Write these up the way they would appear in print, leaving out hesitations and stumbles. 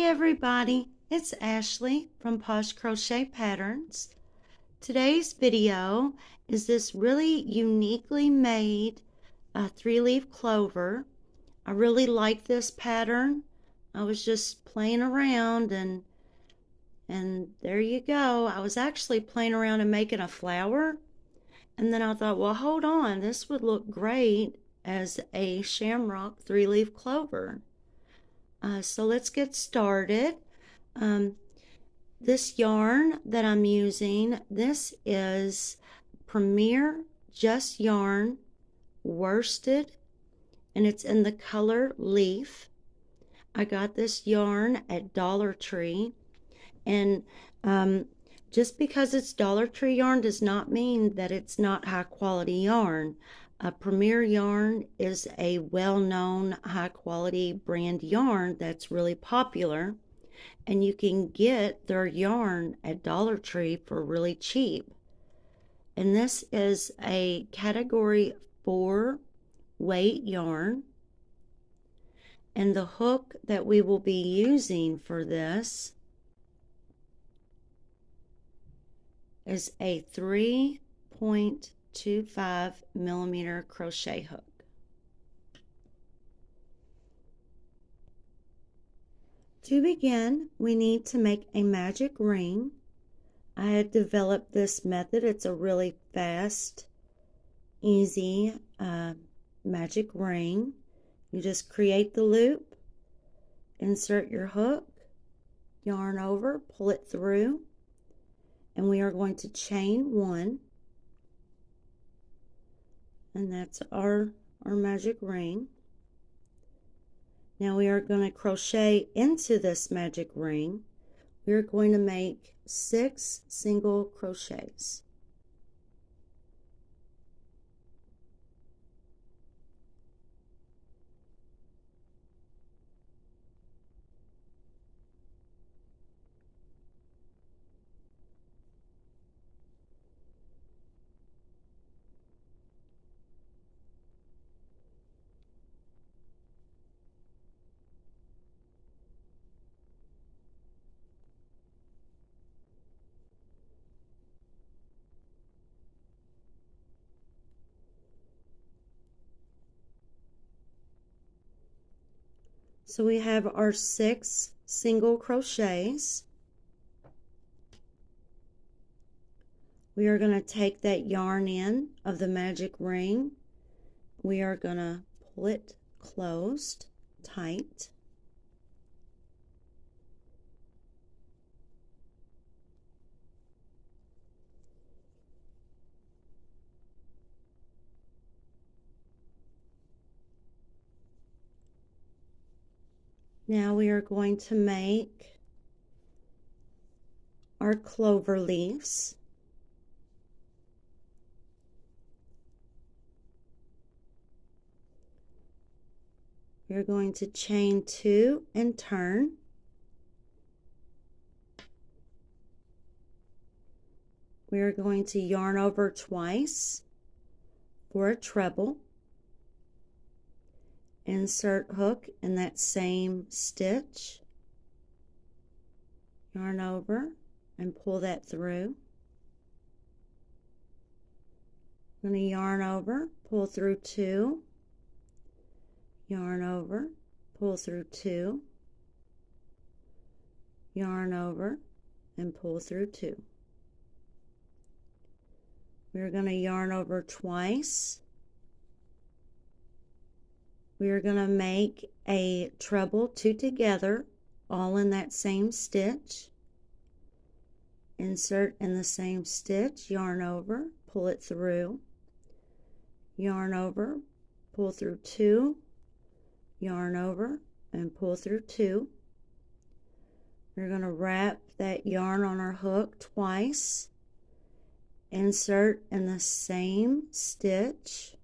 everybody, it's Ashley from Posh Crochet Patterns. Today's video is this really uniquely made 3-leaf clover. I really like this pattern. I was just playing around and there you go. I was actually playing around and making a flower, and then I thought, well, hold on, this would look great as a shamrock 3-leaf clover. So let's get started. This yarn that I'm using, this is Premier Just Yarn worsted, and it's in the color Leaf. I got this yarn at Dollar Tree, and just because it's Dollar Tree yarn does not mean that it's not high quality yarn. Premier Yarn is a well-known high quality brand yarn that's really popular, and you can get their yarn at Dollar Tree for really cheap. And this is a category 4 weight yarn, and the hook that we will be using for this is a 3.25 millimeter crochet hook. To begin, we need to make a magic ring. I had developed this method. It's a really fast, easy magic ring. You just create the loop, insert your hook, yarn over, pull it through, and we are going to chain 1. And that's our magic ring. Now we are going to crochet into this magic ring. We're going to make 6 single crochets. So we have our 6 single crochets. We are going to take that yarn in of the magic ring. We are going to pull it closed, tight. Now we are going to make our clover leaves. We're going to chain 2 and turn. We are going to yarn over twice for a treble. Insert hook in that same stitch, yarn over and pull that through. I'm going to yarn over, pull through 2, yarn over, pull through 2, yarn over and pull through 2. We're going to yarn over twice. We are going to make a treble 2 together, all in that same stitch. Insert in the same stitch, yarn over, pull it through, yarn over, pull through 2, yarn over, and pull through 2. We're going to wrap that yarn on our hook twice, insert in the same stitch.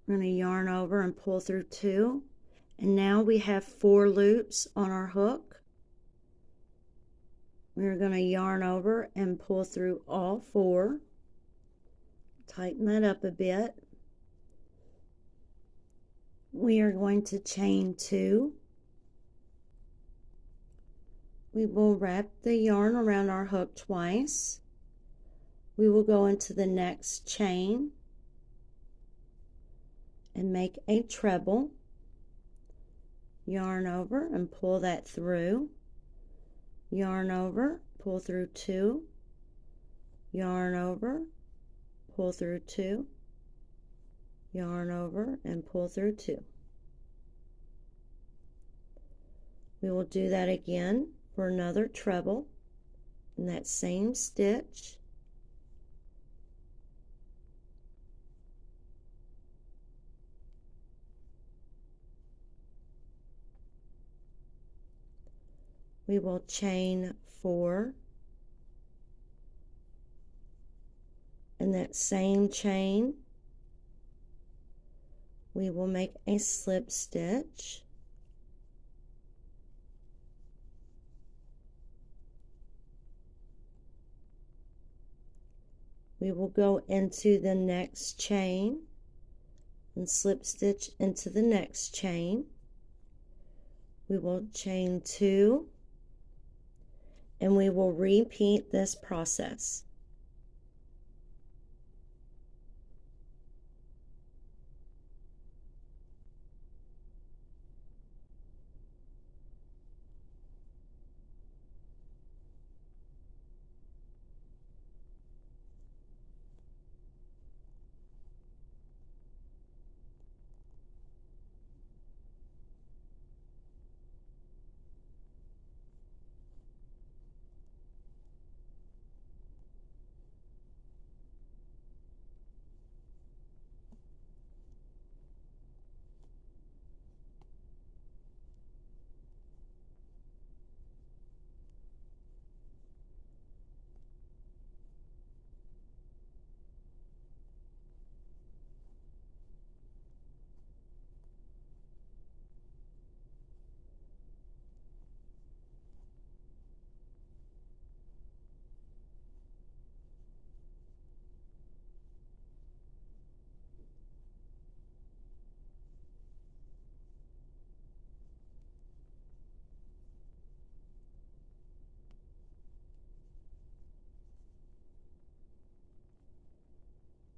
We're going to yarn over and pull through 2, and now we have 4 loops on our hook. We're going to yarn over and pull through all 4. Tighten that up a bit. We are going to chain 2 We will wrap the yarn around our hook twice. We will go into the next chain and make a treble. Yarn over and pull that through. Yarn over, pull through 2. Yarn over, pull through 2. Yarn over and pull through 2. We will do that again for another treble in that same stitch. We will chain 4 in that same chain. We will make a slip stitch. We will go into the next chain and slip stitch into the next chain. We will chain 2 and we will repeat this process.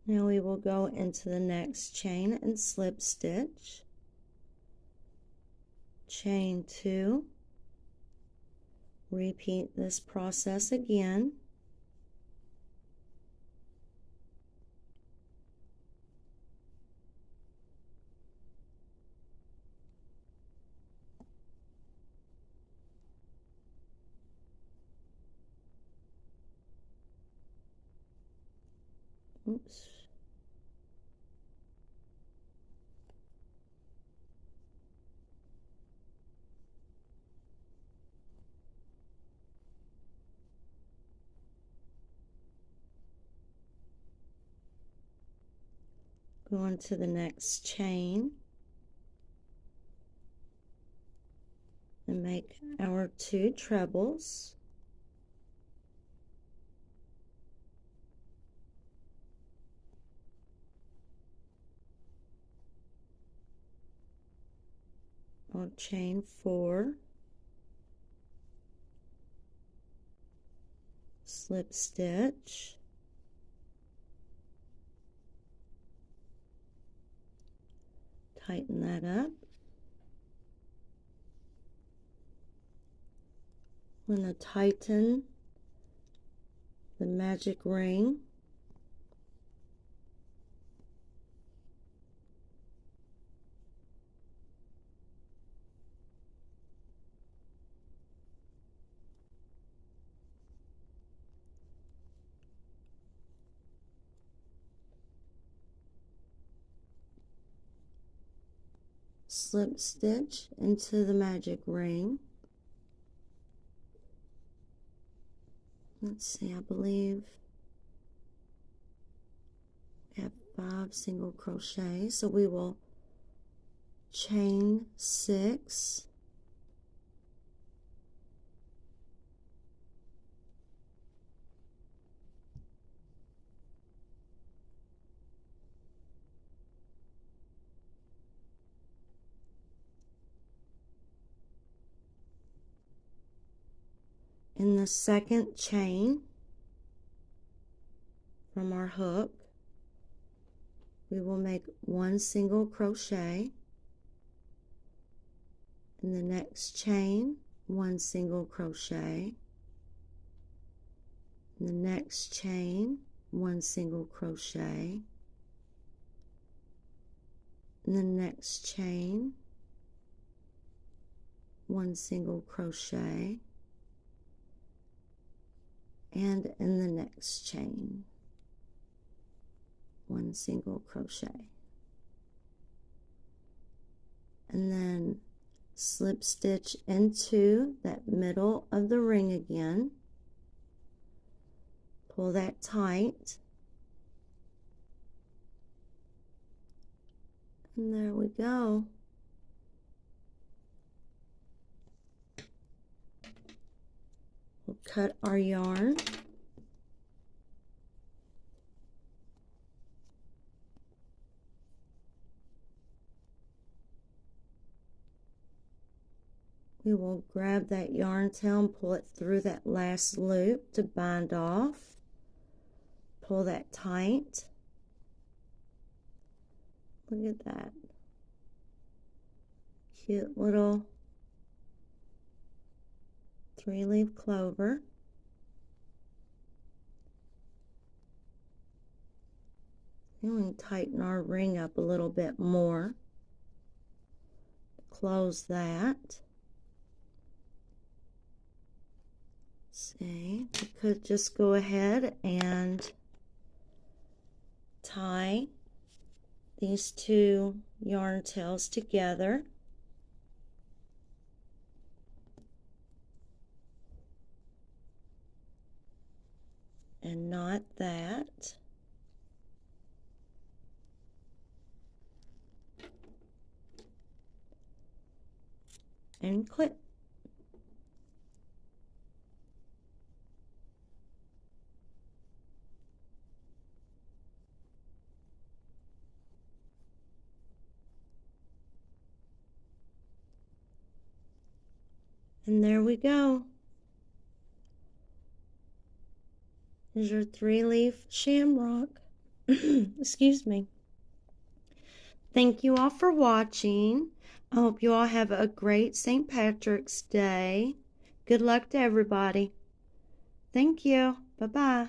Now we will go into the next chain and slip stitch. Chain 2. Repeat this process again. Oops. Go on to the next chain and make our 2 trebles. I'll chain 4, slip stitch, tighten that up. I'm going to tighten the magic ring. Slip stitch into the magic ring. Let's see, I believe we have 5 single crochet, so we will chain 6, In the second chain from our hook, we will make 1 single crochet. In the next chain, 1 single crochet. In the next chain, 1 single crochet. In the next chain, 1 single crochet, and in the next chain, 1 single crochet, and then slip stitch into that middle of the ring again, pull that tight, and there we go. We'll cut our yarn. We will grab that yarn tail and pull it through that last loop to bind off. Pull that tight. Look at that. Cute little 3-leaf clover. And we can tighten our ring up a little bit more. Close that. See, we could just go ahead and tie these 2 yarn tails together. And knot that. And clip. And there we go. Here's your 3-leaf shamrock. Excuse me. Thank you all for watching. I hope you all have a great St. Patrick's Day. Good luck to everybody. Thank you. Bye-bye.